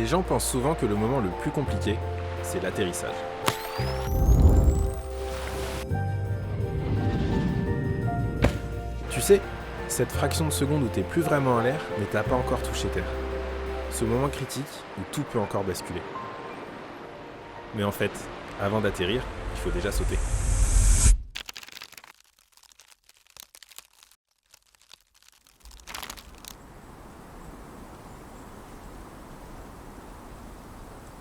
Les gens pensent souvent que le moment le plus compliqué, c'est l'atterrissage. Tu sais, cette fraction de seconde où t'es plus vraiment en l'air, mais t'as pas encore touché terre. Ce moment critique où tout peut encore basculer. Mais en fait, avant d'atterrir, il faut déjà sauter.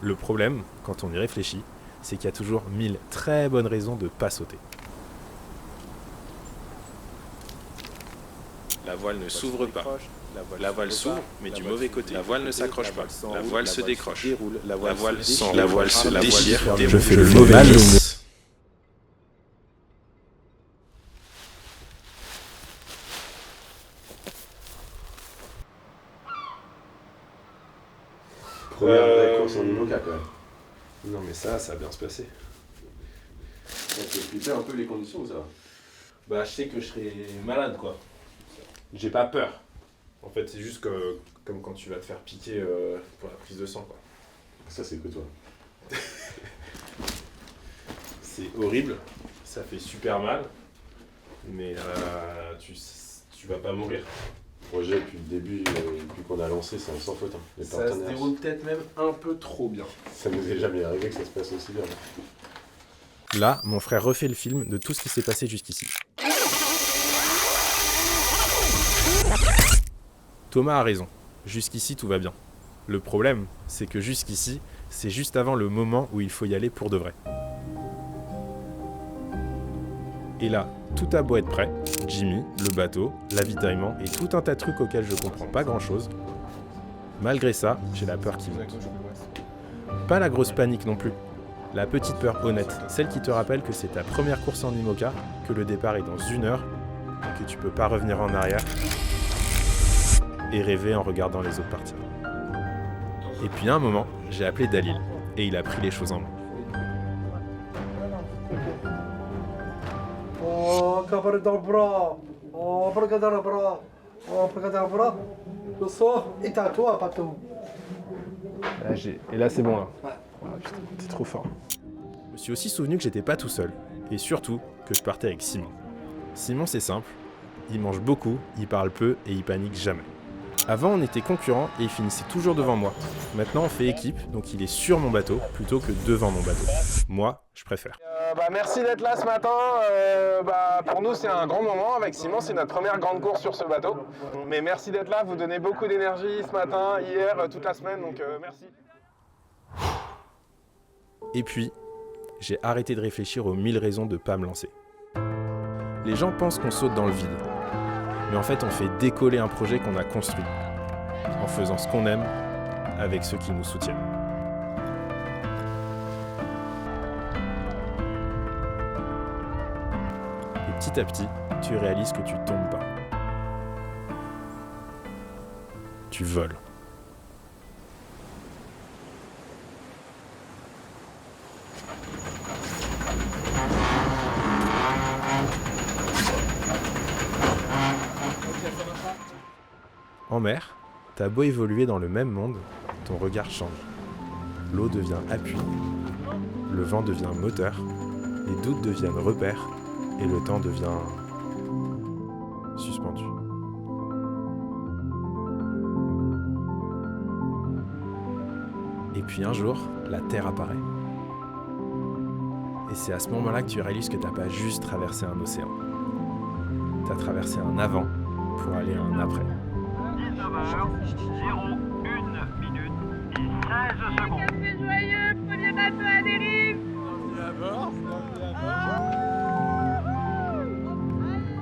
Le problème, quand on y réfléchit, c'est qu'il y a toujours 1000 très bonnes raisons de pas sauter. La voile ne s'ouvre pas. La voile s'ouvre, mais du mauvais côté. La voile ne s'accroche pas. La voile se décroche. La voile se déchire. Je fais le mauvais mix. Première vraie course en IMOCA quand même. Non mais ça va bien se passer. Ça te fait flipper un peu les conditions ou ça va? Bah je sais que je serai malade quoi. J'ai pas peur. En fait c'est juste comme quand tu vas te faire piquer pour la prise de sang quoi. Ça c'est que toi. C'est horrible, ça fait super mal, mais tu vas pas mourir. Projet depuis le début, depuis qu'on a lancé, c'est un sans faute. Hein. Les Ça se partenaires, déroule peut-être même un peu trop bien. ça nous est jamais arrivé que ça se passe aussi bien. Là, mon frère refait le film de tout ce qui s'est passé jusqu'ici. Thomas a raison, jusqu'ici tout va bien. Le problème, c'est que jusqu'ici, c'est juste avant le moment où il faut y aller pour de vrai. Et là, tout a beau être prêt, Jimmy, le bateau, l'avitaillement et tout un tas de trucs auxquels je comprends pas grand chose. Malgré ça, j'ai la peur qui monte. Pas la grosse panique non plus. La petite peur honnête, celle qui te rappelle que c'est ta première course en IMOCA, que le départ est dans 1 heure, et que tu peux pas revenir en arrière et rêver en regardant les autres partir. Et puis à un moment, j'ai appelé Dalil, et il a pris les choses en main. Oh, cabra dans le bras. Oh, regarde le bras. Oh, regarde le bras. Le soir, et à toi, Patou. Et là c'est bon là. Oh, putain, t'es trop fort. Je me suis aussi souvenu que j'étais pas tout seul, et surtout que je partais avec Simon. Simon c'est simple, il mange beaucoup, il parle peu et il panique jamais. Avant on était concurrents et il finissait toujours devant moi. Maintenant on fait équipe, donc il est sur mon bateau plutôt que devant mon bateau. Moi, je préfère. Merci d'être là ce matin. Pour nous, c'est un grand moment. Avec Simon, c'est notre première grande course sur ce bateau. Mais merci d'être là. Vous donnez beaucoup d'énergie ce matin, hier, toute la semaine. Donc merci. Et puis, j'ai arrêté de réfléchir aux 1000 raisons de pas me lancer. Les gens pensent qu'on saute dans le vide. Mais en fait, on fait décoller un projet qu'on a construit. En faisant ce qu'on aime, avec ceux qui nous soutiennent. Et petit à petit, tu réalises que tu tombes pas. Tu voles. En mer, t'as beau évoluer dans le même monde, ton regard change. L'eau devient appui, le vent devient moteur, les doutes deviennent repères, et le temps devient suspendu. Et puis un jour, la Terre apparaît. Et c'est à ce moment-là que tu réalises que t'as pas juste traversé un océan. T'as traversé un avant pour aller à un après. 19h01 minute et 16 secondes. Café joyeux, premier bateau à dérive.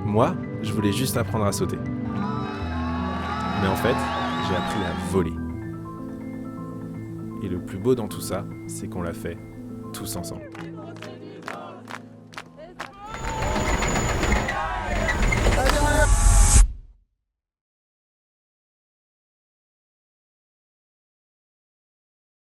Moi, je voulais juste apprendre à sauter. Mais en fait, j'ai appris à voler. Et le plus beau dans tout ça, c'est qu'on l'a fait tous ensemble.